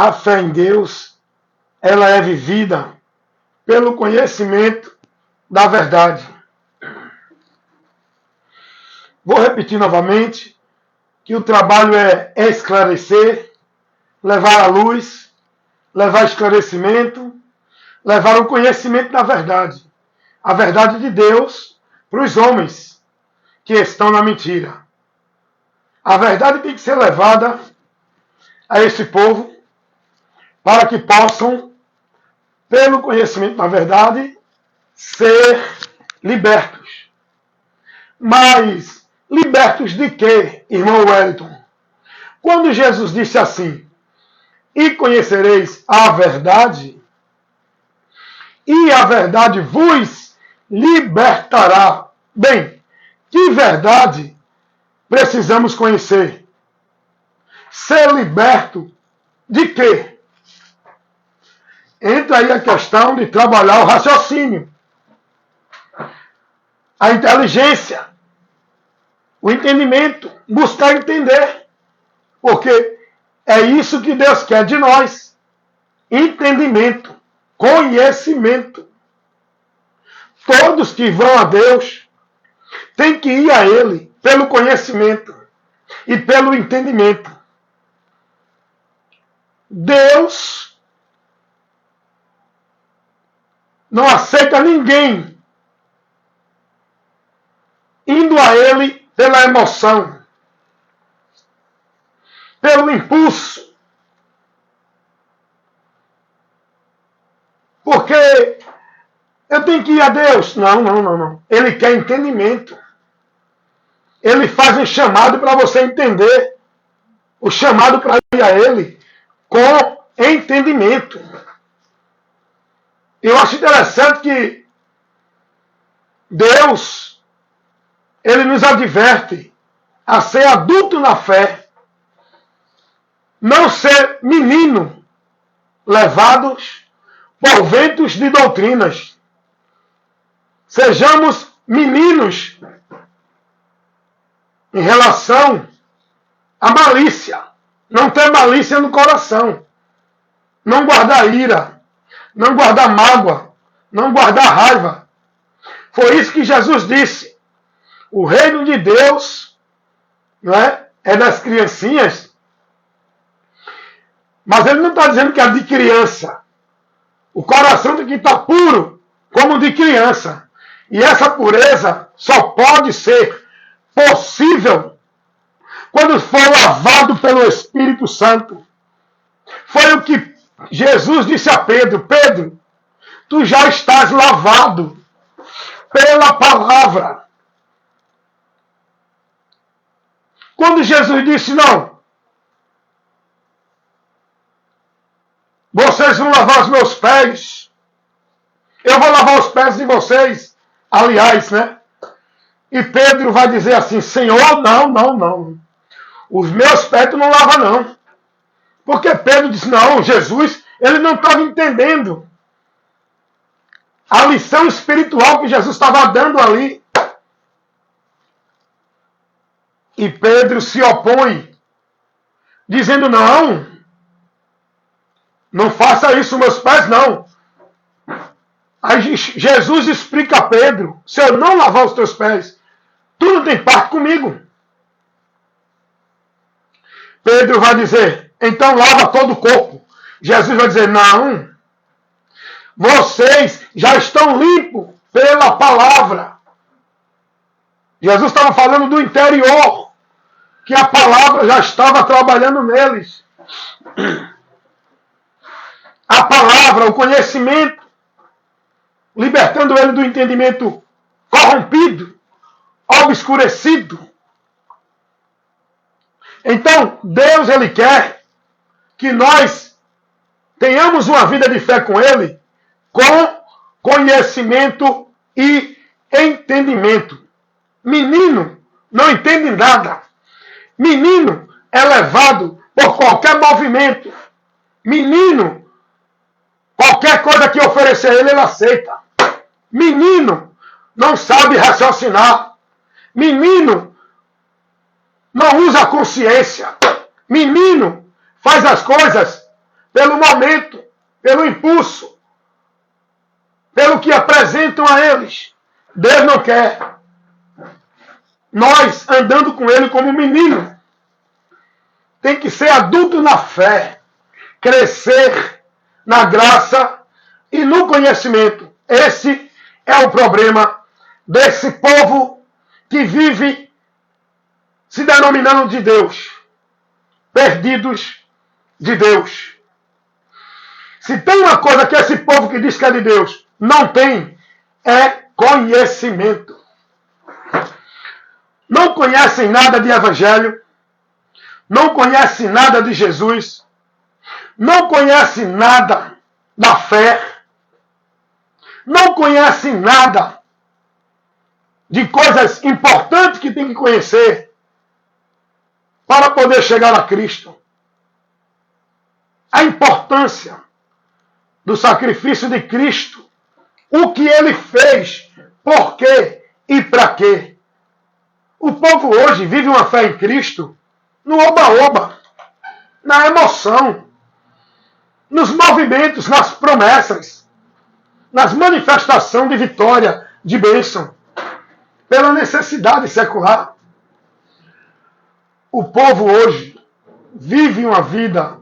a fé em Deus, ela é vivida pelo conhecimento da verdade. Vou repetir novamente que o trabalho é esclarecer, levar à luz, levar esclarecimento, levar o conhecimento da verdade. A verdade de Deus para os homens que estão na mentira. A verdade tem que ser levada a esse povo para que possam, pelo conhecimento da verdade, ser libertos. Mas libertos de quê, irmão Wellington? Quando Jesus disse assim, e conhecereis a verdade, e a verdade vos libertará. Bem, que verdade precisamos conhecer? Ser liberto de quê? Entra aí a questão de trabalhar o raciocínio, a inteligência, o entendimento, buscar entender. Porque é isso que Deus quer de nós. Entendimento, conhecimento. Todos que vão a Deus têm que ir a Ele pelo conhecimento e pelo entendimento. Deus não aceita ninguém indo a Ele pela emoção, pelo impulso. Porque eu tenho que ir a Deus. Não. Ele quer entendimento. Ele faz um chamado para você entender. O chamado para ir a Ele com entendimento. Eu acho interessante que Deus, Ele nos adverte a ser adulto na fé. Não ser menino, levados por ventos de doutrinas. Sejamos meninos em relação à malícia. Não ter malícia no coração. Não guardar ira. Não guardar mágoa. Não guardar raiva. Foi isso que Jesus disse. O reino de Deus, não é das criancinhas. Mas ele não está dizendo que é de criança. O coração tem que estar puro, como de criança. E essa pureza só pode ser possível quando for lavado pelo Espírito Santo. Foi o que Jesus disse a Pedro. Pedro, tu já estás lavado pela palavra. Quando Jesus disse, não, vocês vão lavar os meus pés, eu vou lavar os pés de vocês. Aliás, né? E Pedro vai dizer assim, Senhor, não. Os meus pés tu não lava, não. Porque Pedro disse, não, Jesus, ele não estava entendendo a lição espiritual que Jesus estava dando ali. E Pedro se opõe, dizendo, não faça isso, meus pés, não. Aí Jesus explica a Pedro, se eu não lavar os teus pés, tu não tem parte comigo. Pedro vai dizer, então lava todo o corpo. Jesus vai dizer, não. Vocês já estão limpos pela palavra. Jesus estava falando do interior, que a palavra já estava trabalhando neles. A palavra, o conhecimento, libertando ele do entendimento corrompido, obscurecido. Então, Deus, Ele quer que nós tenhamos uma vida de fé com Ele, com conhecimento e entendimento. Menino não entende nada. Menino é levado por qualquer movimento. Menino, qualquer coisa que oferecer ele aceita. Menino não sabe raciocinar. Menino não usa a consciência. Menino faz as coisas pelo momento, pelo impulso, pelo que apresentam a eles. Deus não quer nós andando com Ele como menino. Tem que ser adulto na fé, crescer na graça e no conhecimento. Esse é o problema desse povo que vive se denominando de Deus, perdidos de Deus. Se tem uma coisa que esse povo que diz que é de Deus não tem, é conhecimento. Não conhecem nada de evangelho, não conhecem nada de Jesus, não conhecem nada da fé, não conhecem nada de coisas importantes que tem que conhecer para poder chegar a Cristo. A importância do sacrifício de Cristo, o que Ele fez, por quê e para quê. O povo hoje vive uma fé em Cristo no oba-oba, na emoção, nos movimentos, nas promessas, nas manifestações de vitória, de bênção, pela necessidade secular. O povo hoje vive uma vida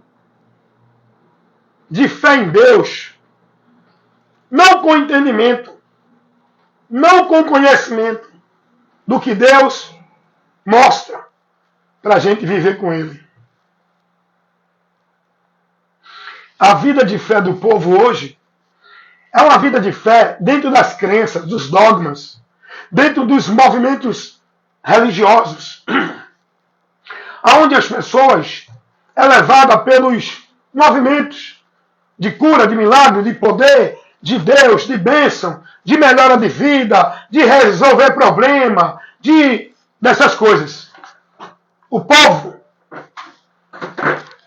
de fé em Deus, não com entendimento, não com conhecimento do que Deus mostra para a gente viver com Ele. A vida de fé do povo hoje é uma vida de fé dentro das crenças, dos dogmas, dentro dos movimentos religiosos, onde as pessoas é levada pelos movimentos de cura, de milagre, de poder, de Deus, de bênção, de melhora de vida, de resolver problema, dessas coisas. O povo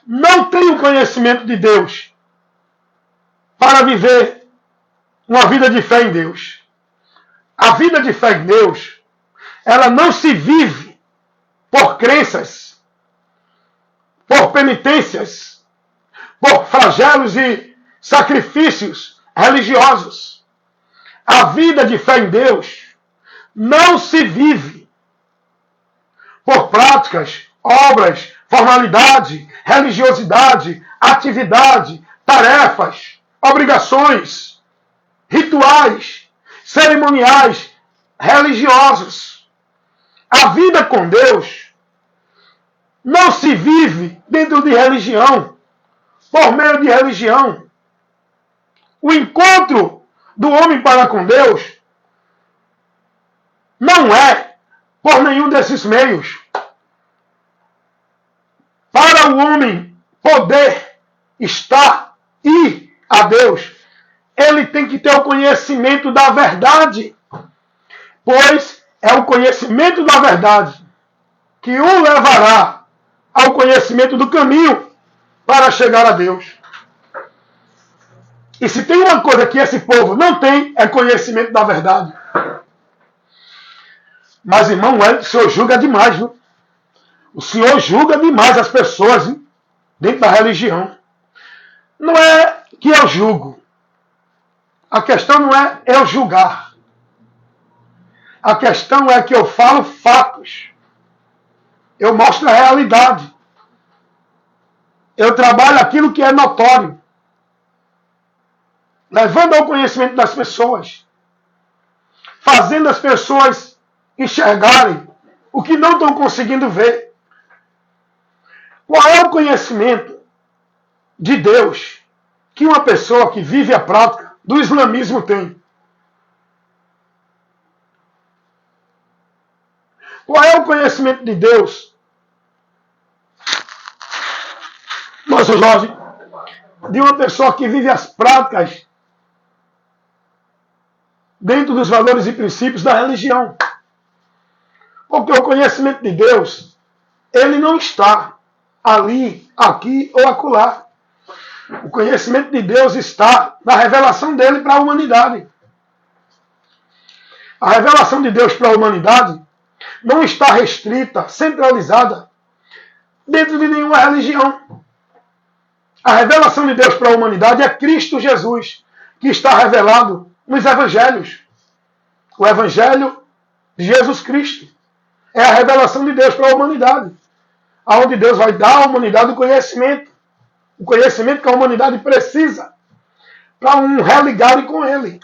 não tem o conhecimento de Deus para viver uma vida de fé em Deus. A vida de fé em Deus, ela não se vive por crenças, por penitências, por flagelos e sacrifícios religiosos. A vida de fé em Deus não se vive por práticas, obras, formalidade, religiosidade, atividade, tarefas, obrigações, rituais, cerimoniais, religiosos. A vida com Deus não se vive dentro de religião, por meio de religião. O encontro do homem para com Deus não é por nenhum desses meios. Para o homem poder estar e a Deus, ele tem que ter o conhecimento da verdade, pois é o conhecimento da verdade que o levará ao conhecimento do caminho para chegar a Deus. E se tem uma coisa que esse povo não tem, é conhecimento da verdade. Mas, irmão, o senhor julga demais, viu? O senhor julga demais as pessoas, hein? Dentro da religião. Não é que eu julgo. A questão não é eu julgar. A questão é que eu falo fatos. Eu mostro a realidade. Eu trabalho aquilo que é notório, levando ao conhecimento das pessoas, fazendo as pessoas enxergarem o que não estão conseguindo ver. Qual é o conhecimento de Deus que uma pessoa que vive a prática do islamismo tem? Qual é o conhecimento de Deus, nosso Jorge, de uma pessoa que vive as práticas dentro dos valores e princípios da religião? Porque o conhecimento de Deus, ele não está ali, aqui ou acolá. O conhecimento de Deus está na revelação dele para a humanidade. A revelação de Deus para a humanidade não está restrita, centralizada dentro de nenhuma religião. A revelação de Deus para a humanidade é Cristo Jesus, que está revelado nos evangelhos. O evangelho de Jesus Cristo é a revelação de Deus para a humanidade, aonde Deus vai dar à humanidade o conhecimento que a humanidade precisa para um religar com Ele.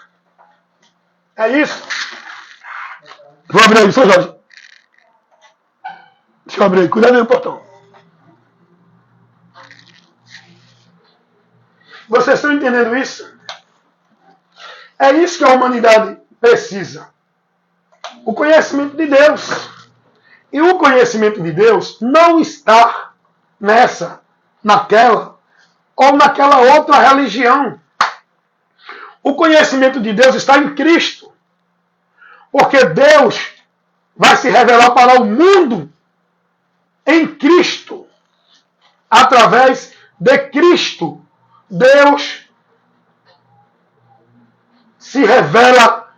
É isso. Vou abrir aí, São Jorge. Deixa eu abrir aí, cuidado aí do portão. Vocês estão entendendo isso? É isso que a humanidade precisa. O conhecimento de Deus. E o conhecimento de Deus não está nessa, naquela ou naquela outra religião. O conhecimento de Deus está em Cristo. Porque Deus vai se revelar para o mundo em Cristo. Através de Cristo. Deus se revela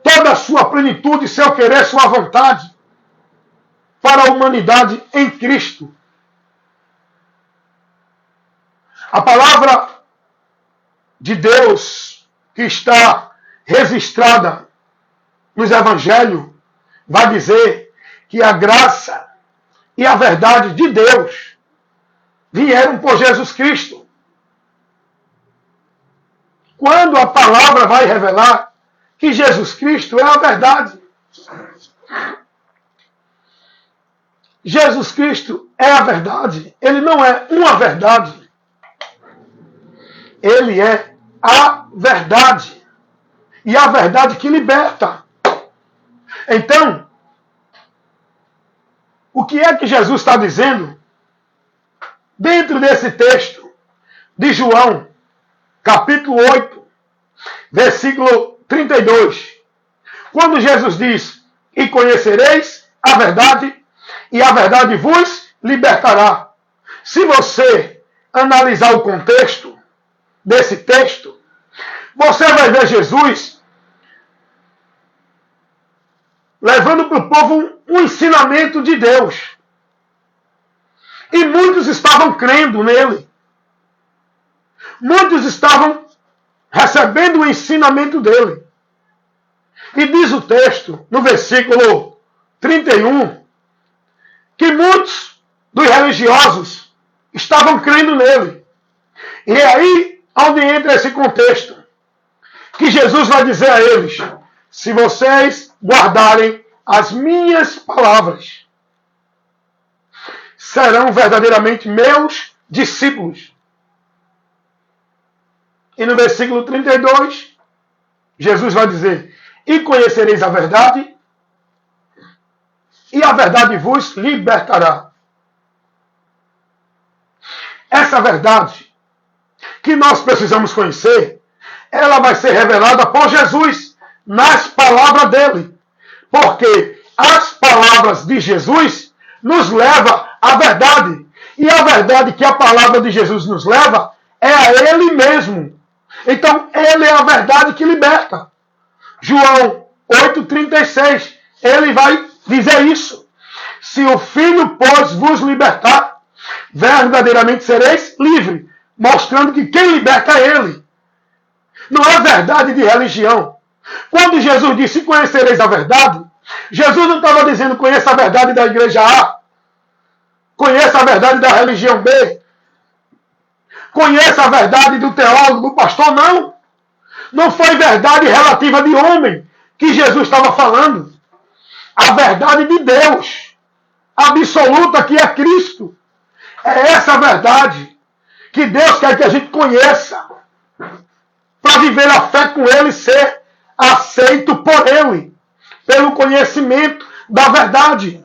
toda a sua plenitude, seu querer, sua vontade para a humanidade em Cristo. A palavra de Deus que está registrada nos evangelhos vai dizer que a graça e a verdade de Deus vieram por Jesus Cristo. Quando a palavra vai revelar que Jesus Cristo é a verdade. Jesus Cristo é a verdade. Ele não é uma verdade. Ele é a verdade. E a verdade que liberta. Então, o que é que Jesus está dizendo dentro desse texto de João, capítulo 8, versículo 32? Quando Jesus diz, e conhecereis a verdade, e a verdade vos libertará. Se você analisar o contexto desse texto, você vai ver Jesus levando para o povo um ensinamento de Deus. E muitos estavam crendo nele. Muitos estavam recebendo o ensinamento dele. E diz o texto, no versículo 31, que muitos dos religiosos estavam crendo nele. E é aí onde entra esse contexto, que Jesus vai dizer a eles, se vocês guardarem as minhas palavras, serão verdadeiramente meus discípulos. E no versículo 32, Jesus vai dizer, e conhecereis a verdade, e a verdade vos libertará. Essa verdade que nós precisamos conhecer, ela vai ser revelada por Jesus nas palavras dele. Porque as palavras de Jesus nos levam à verdade. E a verdade que a palavra de Jesus nos leva é a ele mesmo. Então, ele é a verdade que liberta. João 8,36, ele vai dizer isso. Se o Filho, pois, vos libertar, verdadeiramente sereis livres. Mostrando que quem liberta é ele. Não é verdade de religião. Quando Jesus disse, conhecereis a verdade, Jesus não estava dizendo, conheça a verdade da igreja A, conheça a verdade da religião B, conheça a verdade do teólogo, do pastor, não. Não foi verdade relativa de homem que Jesus estava falando. A verdade de Deus, absoluta, que é Cristo. É essa verdade que Deus quer que a gente conheça, para viver a fé com Ele e ser aceito por Ele, pelo conhecimento da verdade,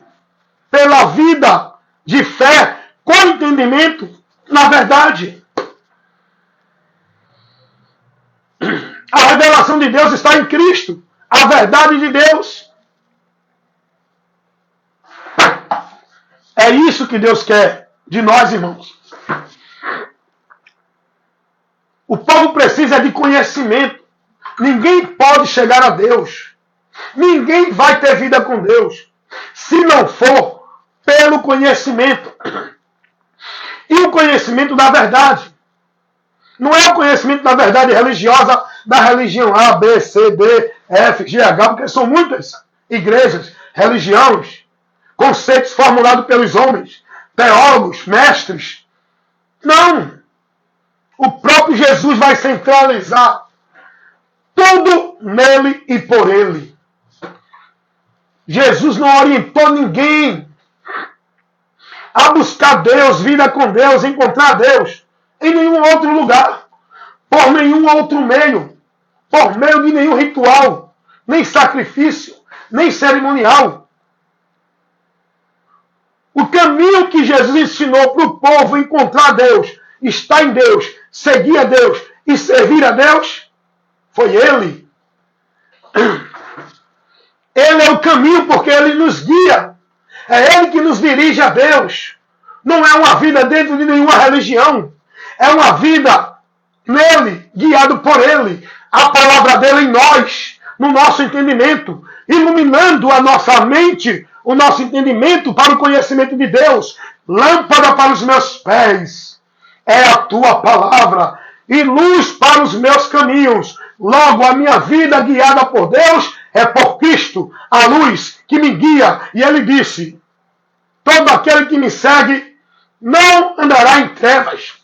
pela vida de fé, com entendimento na verdade. A revelação de Deus está em Cristo, a verdade de Deus. É isso que Deus quer de nós, irmãos. O povo precisa de conhecimento. Ninguém pode chegar a Deus. Ninguém vai ter vida com Deus se não for pelo conhecimento. e o conhecimento da verdade. Não é o conhecimento da verdade religiosa da religião A, B, C, D, F, G, H, porque são muitas igrejas, religiões, conceitos formulados pelos homens, teólogos, mestres. Não! O próprio Jesus vai centralizar tudo nele e por ele. Jesus não orientou ninguém a buscar Deus, vida com Deus, encontrar Deus em nenhum outro lugar, por nenhum outro meio, por meio de nenhum ritual, nem sacrifício, nem cerimonial. O caminho que Jesus ensinou para o povo encontrar Deus, estar em Deus, seguir a Deus e servir a Deus, foi Ele. Ele é o caminho porque Ele nos guia. É Ele que nos dirige a Deus. Não é uma vida dentro de nenhuma religião. É uma vida nele, guiado por Ele. A palavra dele em nós, no nosso entendimento, iluminando a nossa mente, o nosso entendimento para o conhecimento de Deus. Lâmpada para os meus pés é a tua palavra e luz para os meus caminhos. Logo, a minha vida guiada por Deus é por Cristo, a luz que me guia. E Ele disse, todo aquele que me segue não andará em trevas,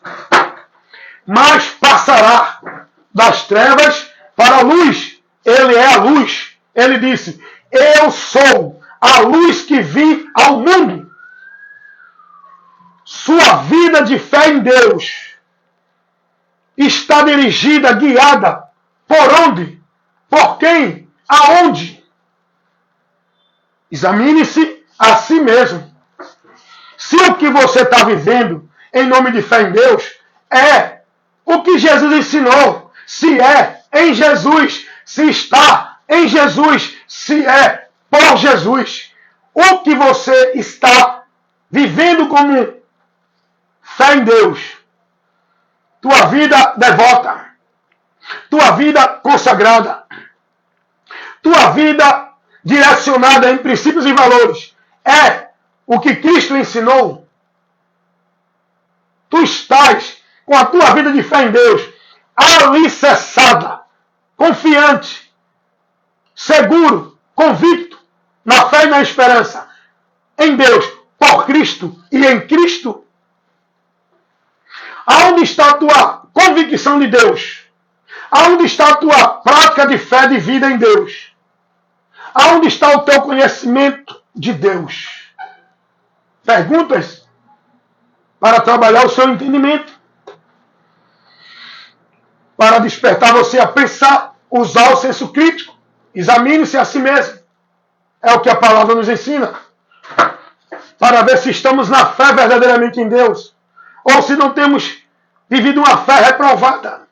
mas passará das trevas para a luz. Ele é a luz. Ele disse, eu sou a luz que vim ao mundo. Sua vida de fé em Deus está dirigida, guiada por onde? Por quem? Aonde? Examine-se a si mesmo. Se o que você está vivendo em nome de fé em Deus é o que Jesus ensinou, se é em Jesus, se está em Jesus, se é por Jesus, o que você está vivendo como fé em Deus, tua vida devota, tua vida consagrada, tua vida direcionada em princípios e valores, é o que Cristo ensinou. Tu estás com a tua vida de fé em Deus alicerçada, confiante, seguro, convicto, na fé e na esperança, em Deus, por Cristo e em Cristo. Aonde está a tua convicção de Deus? Aonde está a tua prática de fé de vida em Deus? Aonde está o teu conhecimento de Deus? Perguntas para trabalhar o seu entendimento, para despertar você a pensar, usar o senso crítico. Examine-se a si mesmo. É o que a palavra nos ensina. Para ver se estamos na fé verdadeiramente em Deus, ou se não temos vivido uma fé reprovada.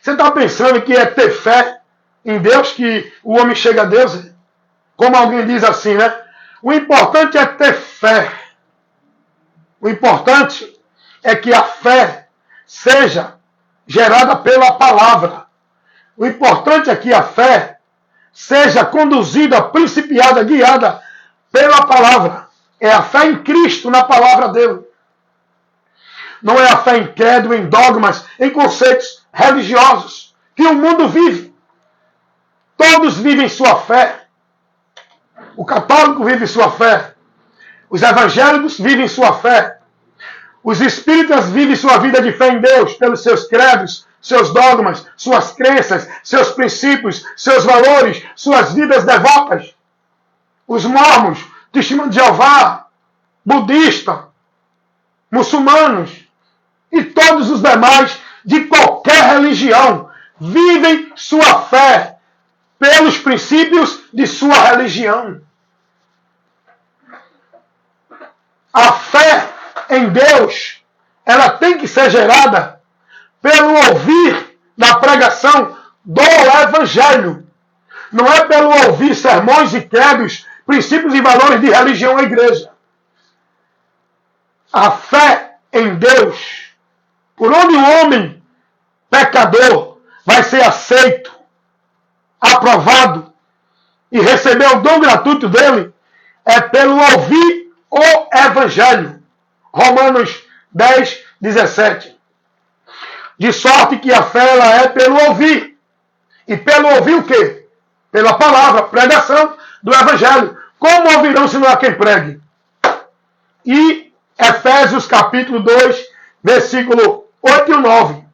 Você está pensando que é ter fé em Deus que o homem chega a Deus? Como alguém diz assim, né? O importante é ter fé. O importante é que a fé seja gerada pela palavra. O importante é que a fé seja conduzida, principiada, guiada pela palavra. É a fé em Cristo, na palavra dele. Não é a fé em credo, em dogmas, em conceitos religiosos que o mundo vive. Todos vivem sua fé. O católico vive sua fé. Os evangélicos vivem sua fé. Os espíritas vivem sua vida de fé em Deus pelos seus credos, seus dogmas, suas crenças, seus princípios, seus valores, suas vidas devotas. Os mormons, testemunhos de Jeová, budistas, muçulmanos e todos os demais de qualquer religião vivem sua fé pelos princípios de sua religião. A fé em Deus, ela tem que ser gerada pelo ouvir da pregação do Evangelho. Não é pelo ouvir sermões e credos, princípios e valores de religião ou igreja. A fé em Deus, por onde o homem pecador vai ser aceito, aprovado e receber o dom gratuito dele, é pelo ouvir o Evangelho. Romanos 10, 17. De sorte que a fé ela é pelo ouvir. E pelo ouvir o quê? Pela palavra, pregação do Evangelho. Como ouvirão se não há quem pregue? E Efésios capítulo 2, versículo 8 e 9.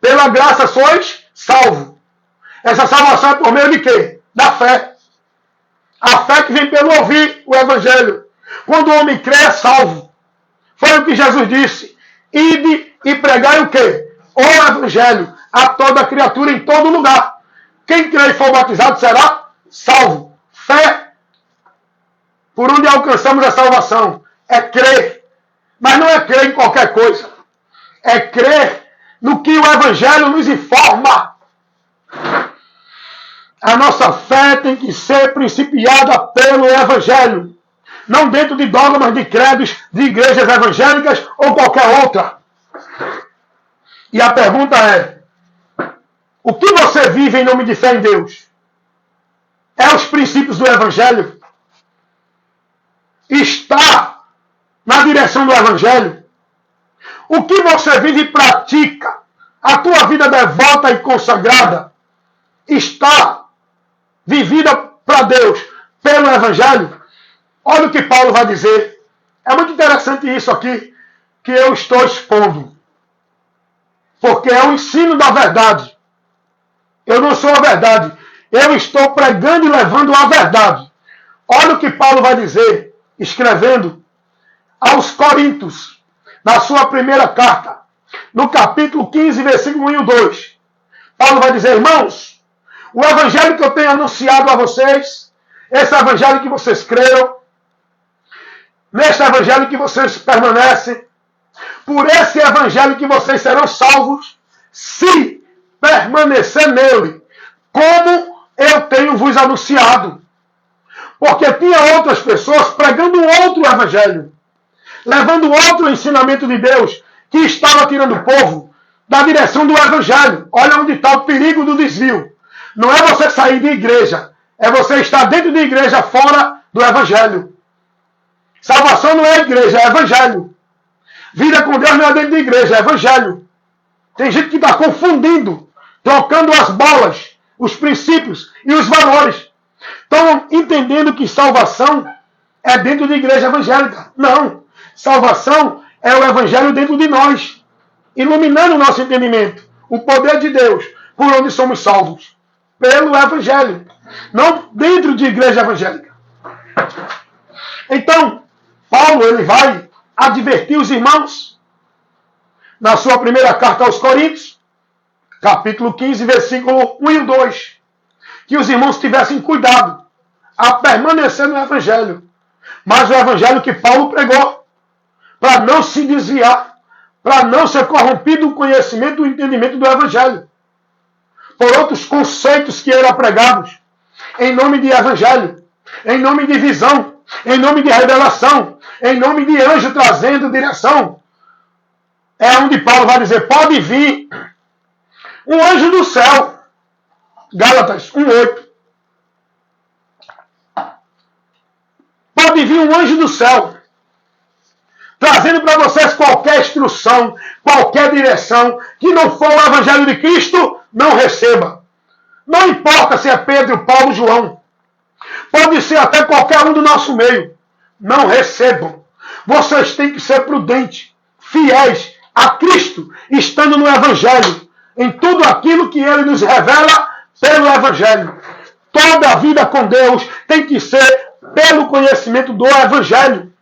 Pela graça sois salvos. Essa salvação é por meio de quê? Da fé. A fé que vem pelo ouvir o Evangelho. Quando o homem crê, é salvo. Foi o que Jesus disse. Ide e pregai o quê? O Evangelho a toda criatura em todo lugar. Quem crê e for batizado será salvo. Fé. Por onde alcançamos a salvação? É crer. Mas não é crer em qualquer coisa. É crer no que o Evangelho nos informa. A nossa fé tem que ser principiada pelo Evangelho. Não dentro de dogmas de credos de igrejas evangélicas ou qualquer outra. E a pergunta é: o que você vive em nome de fé em Deus? É os princípios do Evangelho? Está na direção do Evangelho? O que você vive e pratica? A tua vida devota e consagrada está vivida para Deus pelo Evangelho? Olha o que Paulo vai dizer. É muito interessante isso aqui que eu estou expondo. Porque é o ensino da verdade. Eu não sou a verdade. Eu estou pregando e levando a verdade. Olha o que Paulo vai dizer, escrevendo aos Coríntios, na sua primeira carta, no capítulo 15, versículo 1 e 2. Paulo vai dizer: irmãos, o evangelho que eu tenho anunciado a vocês, esse evangelho que vocês creram, neste evangelho que vocês permanecem, por esse evangelho que vocês serão salvos, se permanecer nele, como eu tenho vos anunciado. Porque tinha outras pessoas pregando outro evangelho, levando outro ensinamento de Deus, que estava tirando o povo da direção do evangelho. Olha onde está o perigo do desvio. Não é você sair de igreja, é você estar dentro de igreja, fora do evangelho. Salvação não é igreja, é evangelho. Vida com Deus não é dentro de igreja, é evangelho. Tem gente que está confundindo, trocando as bolas, os princípios e os valores. Estão entendendo que salvação é dentro de igreja evangélica. Não. Salvação é o evangelho dentro de nós, iluminando o nosso entendimento. O poder de Deus, por onde somos salvos. Pelo evangelho. Não dentro de igreja evangélica. Então, Paulo ele vai advertir os irmãos na sua primeira carta aos Coríntios, capítulo 15, versículo 1 e 2, que os irmãos tivessem cuidado a permanecer no evangelho, mas o evangelho que Paulo pregou, para não se desviar, para não ser corrompido o conhecimento, o entendimento do evangelho, por outros conceitos que eram pregados, em nome de evangelho, em nome de visão, em nome de revelação, em nome de anjo trazendo direção. É onde Paulo vai dizer: pode vir um anjo do céu. Gálatas 1:8. Pode vir um anjo do céu, trazendo para vocês qualquer instrução, qualquer direção, que não for o evangelho de Cristo, não receba. Não importa se é Pedro, Paulo, João. Pode ser até qualquer um do nosso meio. Não recebam. Vocês têm que ser prudentes, fiéis a Cristo, estando no evangelho, em tudo aquilo que ele nos revela pelo evangelho. Toda a vida com Deus tem que ser pelo conhecimento do evangelho.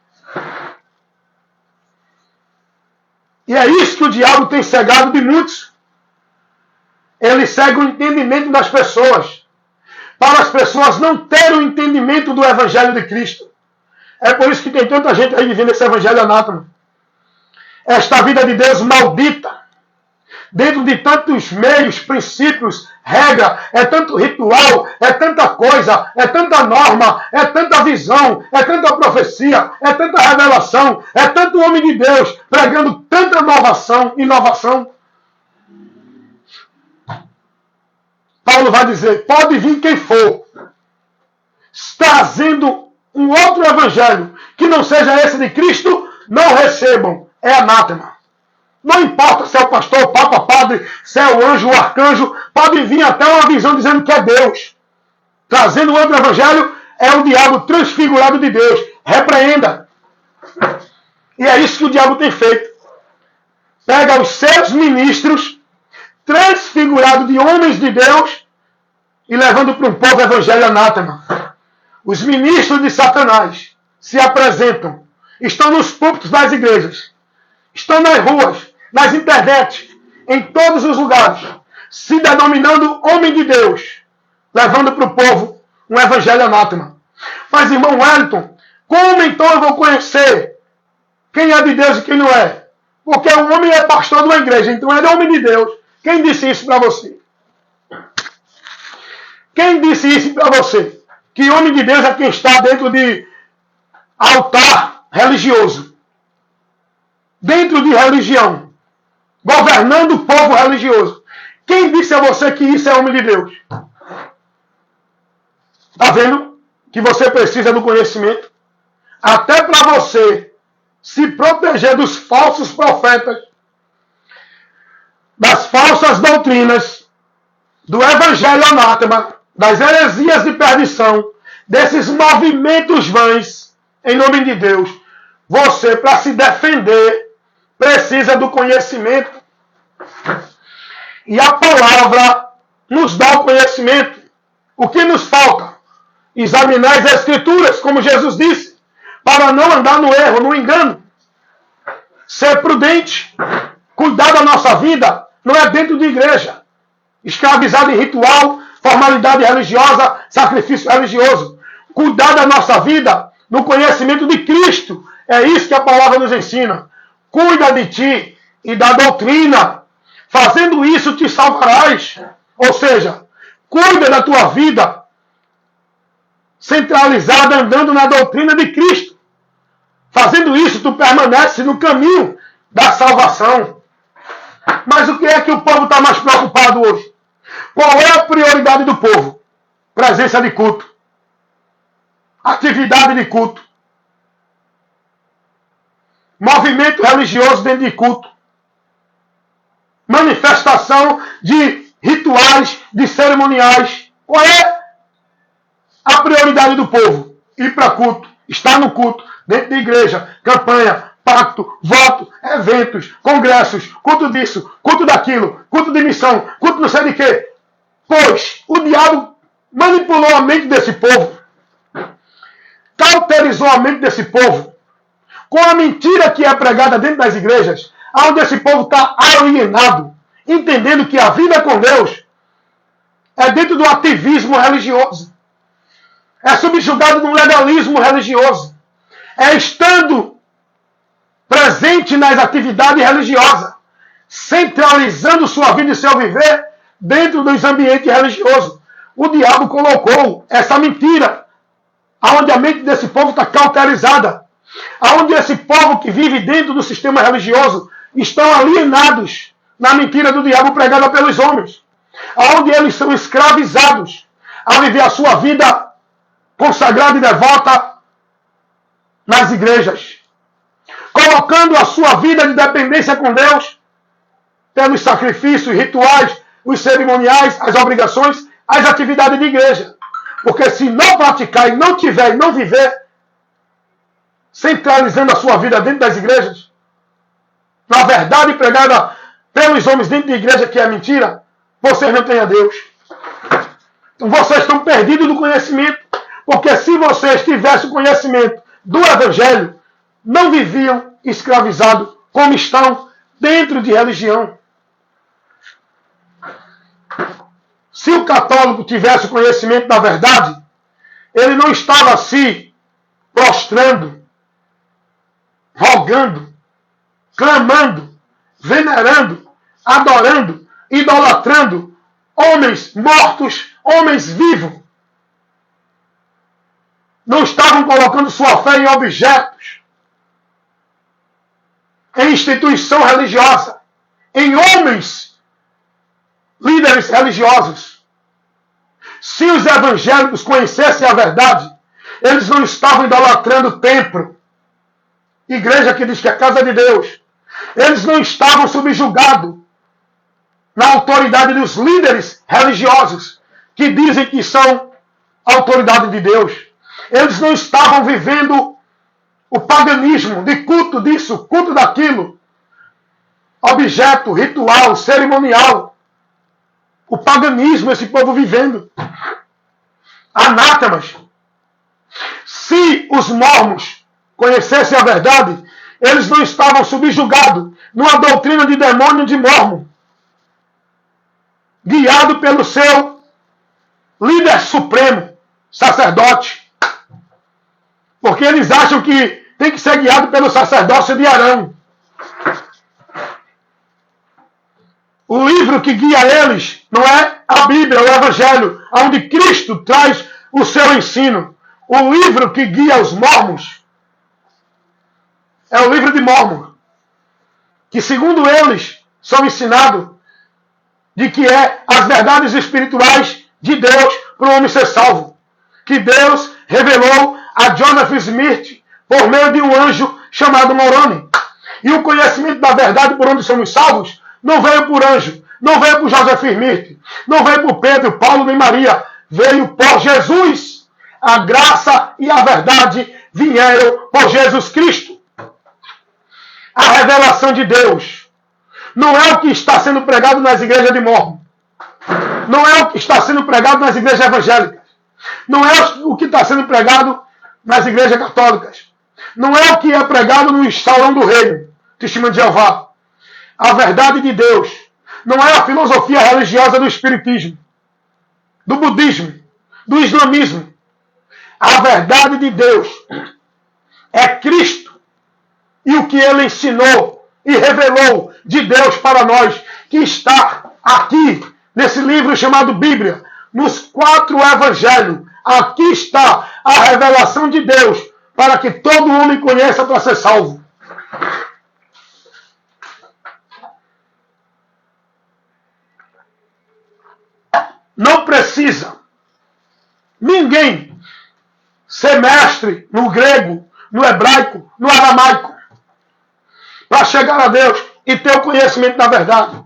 E é isso que o diabo tem cegado de muitos. Ele cega o entendimento das pessoas, para as pessoas não terem o entendimento do evangelho de Cristo. É por isso que tem tanta gente aí vivendo esse evangelho anátema. Esta vida de Deus maldita, dentro de tantos meios, princípios, regra, é tanto ritual, é tanta coisa, é tanta norma, é tanta visão, é tanta profecia, é tanta revelação, é tanto homem de Deus pregando tanta inovação. Paulo vai dizer: pode vir quem for, trazendo um outro evangelho, que não seja esse de Cristo, não recebam, é anátema. Não importa se é o pastor, o papa, o padre, se é o anjo, o arcanjo, pode vir até uma visão dizendo que é Deus. Trazendo outro evangelho, é o diabo transfigurado de Deus. Repreenda. E é isso que o diabo tem feito. Pega os seus ministros, transfigurados de homens de Deus, e levando para um povo evangelho anátema. Os ministros de Satanás se apresentam, estão nos púlpitos das igrejas, estão nas ruas, nas internets, em todos os lugares, se denominando homem de Deus, levando para o povo um evangelho anátema. Mas, irmão Wellington, como então eu vou conhecer quem é de Deus e quem não é? Porque o homem é pastor de uma igreja, então ele é homem de Deus. Quem disse isso para você? Quem disse isso para você? Que homem de Deus é quem está dentro de altar religioso. Dentro de religião. Governando o povo religioso. Quem disse a você que isso é homem de Deus? Está vendo? Que você precisa do conhecimento. Até para você se proteger dos falsos profetas, das falsas doutrinas, do evangelho anátema, das heresias de perdição, desses movimentos vãs, em nome de Deus. Você, para se defender, precisa do conhecimento. E a palavra nos dá o conhecimento. O que nos falta? Examinar as Escrituras, como Jesus disse, para não andar no erro, no engano. Ser prudente, cuidar da nossa vida, não é dentro de igreja. Escravizado em ritual, formalidade religiosa, sacrifício religioso. Cuidar da nossa vida no conhecimento de Cristo. É isso que a palavra nos ensina. Cuida de ti e da doutrina. Fazendo isso te salvarás. Ou seja, cuida da tua vida centralizada, andando na doutrina de Cristo. Fazendo isso, tu permanece no caminho da salvação. Mas o que é que o povo está mais preocupado hoje? Qual é a prioridade do povo? Presença de culto. Atividade de culto. Movimento religioso dentro de culto. Manifestação de rituais, de cerimoniais. Qual é a prioridade do povo? Ir para culto. Estar no culto. Dentro da igreja. Campanha. Pacto. Voto. Eventos. Congressos. Culto disso. Culto daquilo. Culto de missão. Culto não sei de quê. Pois o diabo manipulou a mente desse povo. Cauterizou a mente desse povo. Com a mentira que é pregada dentro das igrejas. Onde esse povo está alienado. Entendendo que a vida com Deus é dentro do ativismo religioso. É subjugado no legalismo religioso. É estando presente nas atividades religiosas. Centralizando sua vida e seu viver dentro dos ambientes religiosos. O diabo colocou essa mentira. Onde a mente desse povo está cauterizada. Onde esse povo que vive dentro do sistema religioso estão alienados na mentira do diabo pregada pelos homens. Onde eles são escravizados a viver a sua vida consagrada e devota nas igrejas. Colocando a sua vida de dependência com Deus pelos sacrifícios, rituais, os cerimoniais, as obrigações, as atividades de igreja. Porque se não praticar e não tiver e não viver, centralizando a sua vida dentro das igrejas, na verdade pregada pelos homens dentro da igreja, que é mentira, vocês não têm a Deus. Então vocês estão perdidos do conhecimento. Porque se vocês tivessem o conhecimento do Evangelho, não viviam escravizados como estão dentro de religião. Se o católico tivesse o conhecimento da verdade, ele não estava se prostrando, rogando, clamando, venerando, adorando, idolatrando homens mortos, homens vivos. Não estavam colocando sua fé em objetos, em instituição religiosa, em homens, líderes religiosos. Se os evangélicos conhecessem a verdade, eles não estavam idolatrando o templo. igreja que diz que é casa de Deus, eles não estavam subjugados na autoridade dos líderes religiosos, que dizem que são a autoridade de Deus. Eles não estavam vivendo o paganismo de culto disso, culto daquilo, objeto, ritual, cerimonial. O paganismo, esse povo vivendo. Anátemas. Se os mormons conhecessem a verdade, eles não estavam subjugados numa doutrina de demônio de mormon, guiado pelo seu líder supremo, sacerdote. Porque eles acham que tem que ser guiado pelo sacerdócio de Arão. O livro que guia eles não é a Bíblia, o Evangelho, onde Cristo traz o seu ensino. O livro que guia os mormons é o livro de Mórmon, que segundo eles são ensinados de que é as verdades espirituais de Deus para o homem ser salvo. Que Deus revelou a Jonathan Smith por meio de um anjo chamado Moroni. E o conhecimento da verdade por onde somos salvos não veio por anjo, não veio por Joseph Smith, não veio por Pedro, Paulo nem Maria, veio por Jesus. A graça e a verdade vieram por Jesus Cristo. A revelação de Deus não é o que está sendo pregado nas igrejas de Mórmon. Não é o que está sendo pregado nas igrejas evangélicas. Não é o que está sendo pregado nas igrejas católicas. Não é o que é pregado no salão do reino, Testemunho de Jeová. A verdade de Deus não é a filosofia religiosa do espiritismo, do budismo, do islamismo. A verdade de Deus é Cristo e o que ele ensinou e revelou de Deus para nós, que está aqui nesse livro chamado Bíblia, nos 4 evangelhos. Aqui está a revelação de Deus para que todo homem conheça para ser salvo. Não precisa ninguém ser mestre no grego, no hebraico, no aramaico, para chegar a Deus e ter o conhecimento da verdade.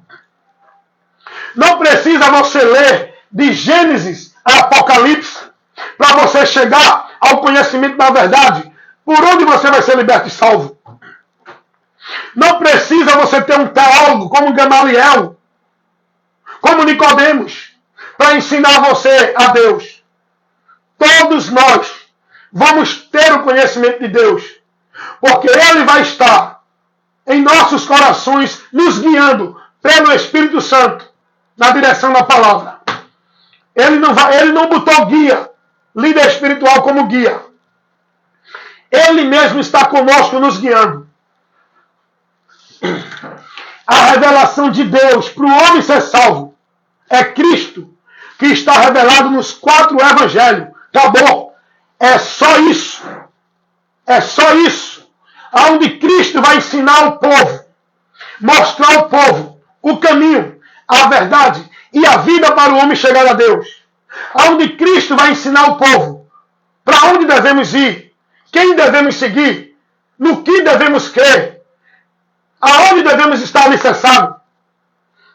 Não precisa você ler de Gênesis a Apocalipse para você chegar ao conhecimento da verdade, por onde você vai ser liberto e salvo. Não precisa você ter um teólogo como Gamaliel, como Nicodemos, para ensinar você a Deus. Todos nós vamos ter o conhecimento de Deus, porque Ele vai estar em nossos corações, nos guiando pelo Espírito Santo, na direção da palavra. Ele não botou guia, líder espiritual como guia. Ele mesmo está conosco, nos guiando. A revelação de Deus para o homem ser salvo é Cristo, que está revelado nos 4 evangelhos. Acabou. É só isso. É só isso. Onde Cristo vai ensinar o povo, mostrar ao povo o caminho, a verdade e a vida para o homem chegar a Deus. Onde Cristo vai ensinar o povo para onde devemos ir, quem devemos seguir, no que devemos crer, aonde devemos estar alicerçados.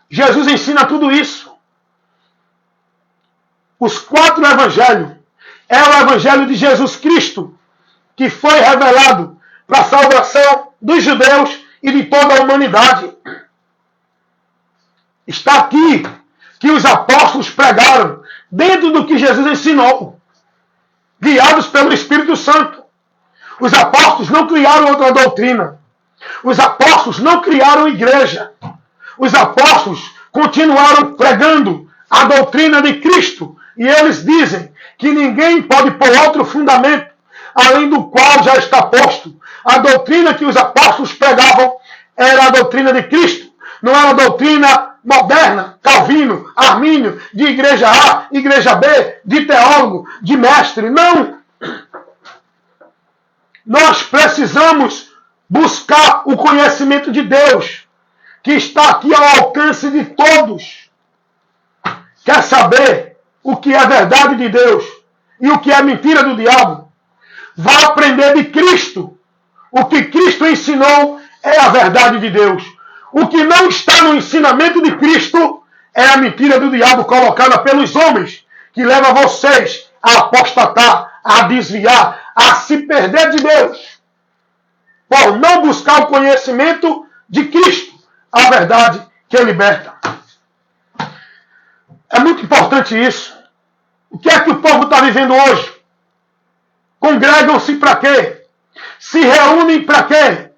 Jesus ensina tudo isso. Os 4 evangelhos é o evangelho de Jesus Cristo, que foi revelado para a salvação dos judeus e de toda a humanidade. Está aqui que os apóstolos pregaram dentro do que Jesus ensinou, guiados pelo Espírito Santo. Os apóstolos não criaram outra doutrina. Os apóstolos não criaram igreja. Os apóstolos continuaram pregando a doutrina de Cristo. E eles dizem que ninguém pode pôr outro fundamento além do qual já está posto. A doutrina que os apóstolos pregavam era a doutrina de Cristo. Não era a doutrina moderna, Calvino, Armínio, de igreja A, igreja B, de teólogo, de mestre. Não! Nós precisamos buscar o conhecimento de Deus, que está aqui ao alcance de todos. Quer saber o que é verdade de Deus e o que é mentira do diabo? Vá aprender de Cristo, O que Cristo ensinou é a verdade de Deus. O que não está no ensinamento de Cristo é a mentira do diabo colocada pelos homens, que leva vocês a apostatar, a desviar, a se perder de Deus, por não buscar o conhecimento de Cristo, a verdade que liberta. É muito importante isso. O que é que o povo está vivendo hoje? Congregam-se para quê? Se reúnem para quê?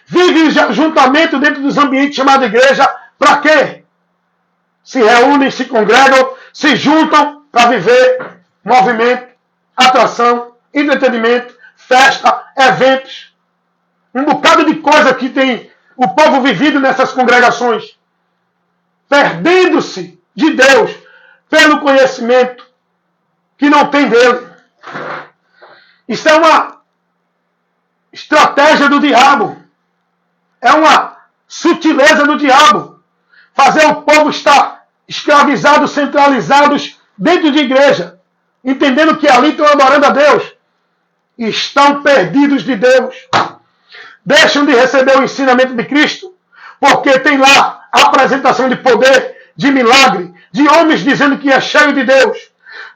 Vivem juntamente dentro dos ambientes chamados igreja para quê? Se reúnem, se congregam, se juntam para viver movimento, atração, entretenimento, festa, eventos. Um bocado de coisa que tem o povo vivido nessas congregações. Perdendo-se de Deus pelo conhecimento que não tem dele. Isso é uma estratégia do diabo. É uma sutileza do diabo. Fazer o povo estar escravizados, centralizados dentro de igreja, entendendo que ali estão adorando a Deus. E estão perdidos de Deus. Deixam de receber o ensinamento de Cristo, porque tem lá a apresentação de poder, de milagre, de homens dizendo que é cheio de Deus,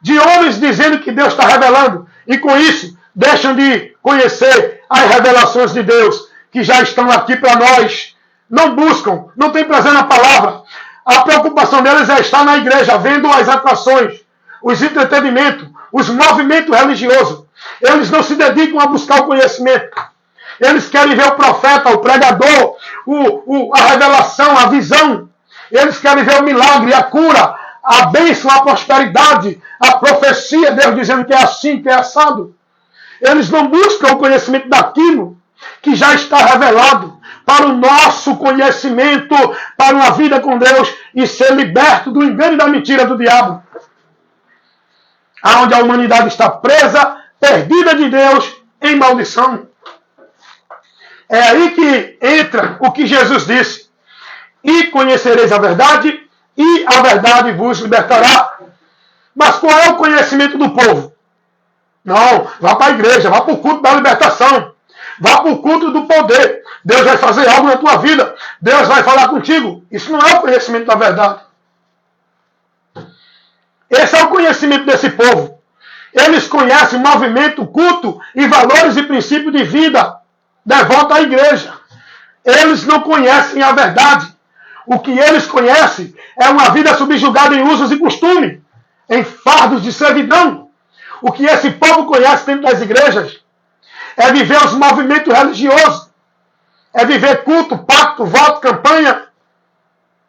de homens dizendo que Deus está revelando, e com isso deixam de conhecer as revelações de Deus, que já estão aqui para nós. Não buscam, não tem prazer na palavra. A preocupação deles é estar na igreja, vendo as atrações, os entretenimentos, os movimentos religiosos. Eles não se dedicam a buscar o conhecimento. Eles querem ver o profeta, o pregador, a revelação, a visão. Eles querem ver o milagre, a cura, a bênção, a prosperidade, a profecia, Deus dizendo que é assim, que é assado. Eles não buscam o conhecimento daquilo que já está revelado para o nosso conhecimento, para uma vida com Deus e ser liberto do engano e da mentira do diabo. Onde a humanidade está presa, perdida de Deus, em maldição. É aí que entra o que Jesus disse. E conhecereis a verdade, e a verdade vos libertará. Mas qual é o conhecimento do povo? Não, vá para a igreja, vá para o culto da libertação. Vá para o culto do poder. Deus vai fazer algo na tua vida. Deus vai falar contigo. Isso não é o conhecimento da verdade. Esse é o conhecimento desse povo. Eles conhecem o movimento, culto e valores e princípios de vida devoto à igreja. Eles não conhecem a verdade. O que eles conhecem é uma vida subjugada em usos e costumes, em fardos de servidão. O que esse povo conhece dentro das igrejas é viver os movimentos religiosos, é viver culto, pacto, voto, campanha,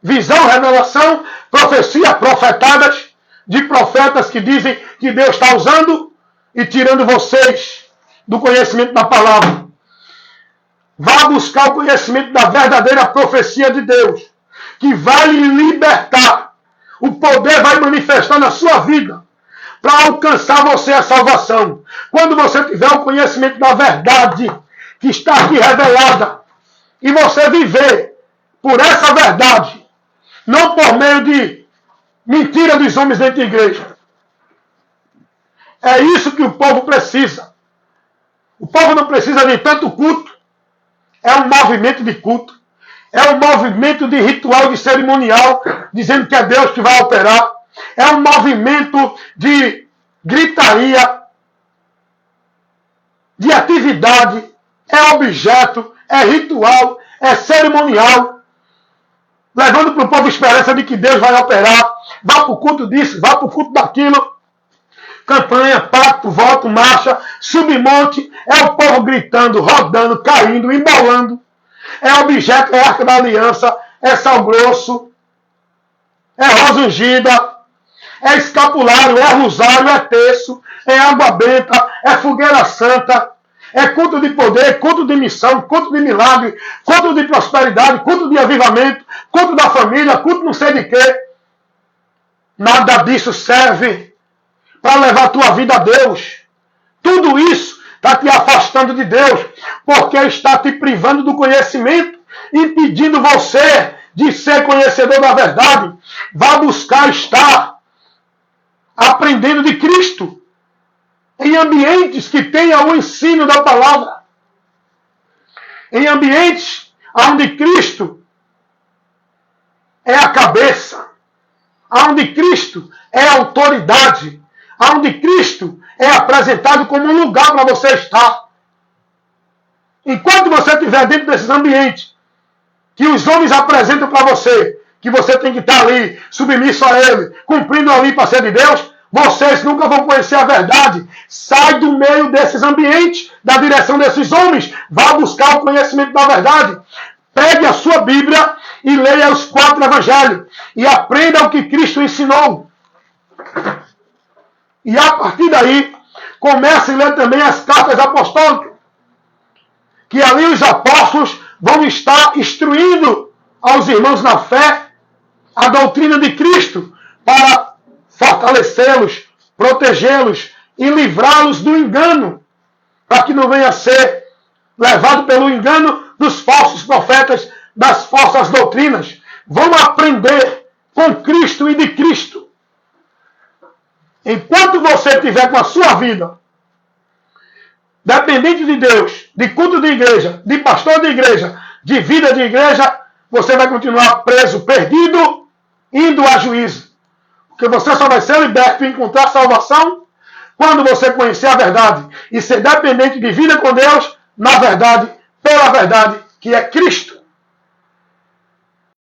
visão, revelação, profecia, profetadas, de profetas que dizem que Deus está usando e tirando vocês do conhecimento da palavra. Vá buscar o conhecimento da verdadeira profecia de Deus, que vai lhe libertar. O poder vai manifestar na sua vida para alcançar você a salvação. Quando você tiver o conhecimento da verdade que está aqui revelada e você viver por essa verdade, não por meio de mentira dos homens dentro da igreja. É isso que o povo precisa. O povo não precisa de tanto culto. É um movimento de culto. É um movimento de ritual, de cerimonial, dizendo que é Deus que vai operar. É um movimento de gritaria, de atividade. É objeto, é ritual, é cerimonial. Levando para o povo a esperança de que Deus vai operar. Vá para o culto disso, vá para o culto daquilo. Campanha, pacto, voto, marcha, submonte. É o povo gritando, rodando, caindo, embolando. É objeto, é arca da aliança, é sal grosso, é rosa ungida, é escapulário, é rosário, é terço, é água benta, é fogueira santa, é culto de poder, culto de missão, culto de milagre, culto de prosperidade, culto de avivamento, culto da família, culto não sei de quê. Nada disso serve para levar a tua vida a Deus. Tudo isso está te afastando de Deus, porque está te privando do conhecimento, impedindo você de ser conhecedor da verdade. Vá buscar estar aprendendo de Cristo em ambientes que tenham o ensino da palavra. em ambientes onde Cristo é a cabeça, onde Cristo é a autoridade, onde Cristo é apresentado como um lugar para você estar. Enquanto você estiver dentro desses ambientes que os homens apresentam para você, que você tem que estar ali, submisso a ele, cumprindo ali para ser de Deus, vocês nunca vão conhecer a verdade. Sai do meio desses ambientes, da direção desses homens, vá buscar o conhecimento da verdade. Pegue a sua Bíblia e leia os 4 evangelhos e aprenda o que Cristo ensinou. E a partir daí, comece a ler também as cartas apostólicas, que ali os apóstolos vão estar instruindo aos irmãos na fé a doutrina de Cristo para fortalecê-los, protegê-los e livrá-los do engano, para que não venha a ser levado pelo engano dos falsos profetas, das falsas doutrinas. Vão aprender com Cristo e de Cristo. Enquanto você estiver com a sua vida dependente de Deus, de culto de igreja, de pastor de igreja, de vida de igreja, você vai continuar preso, perdido, indo a juízo. Porque você só vai ser liberto e encontrar salvação quando você conhecer a verdade e ser dependente de vida com Deus, na verdade, pela verdade, que é Cristo.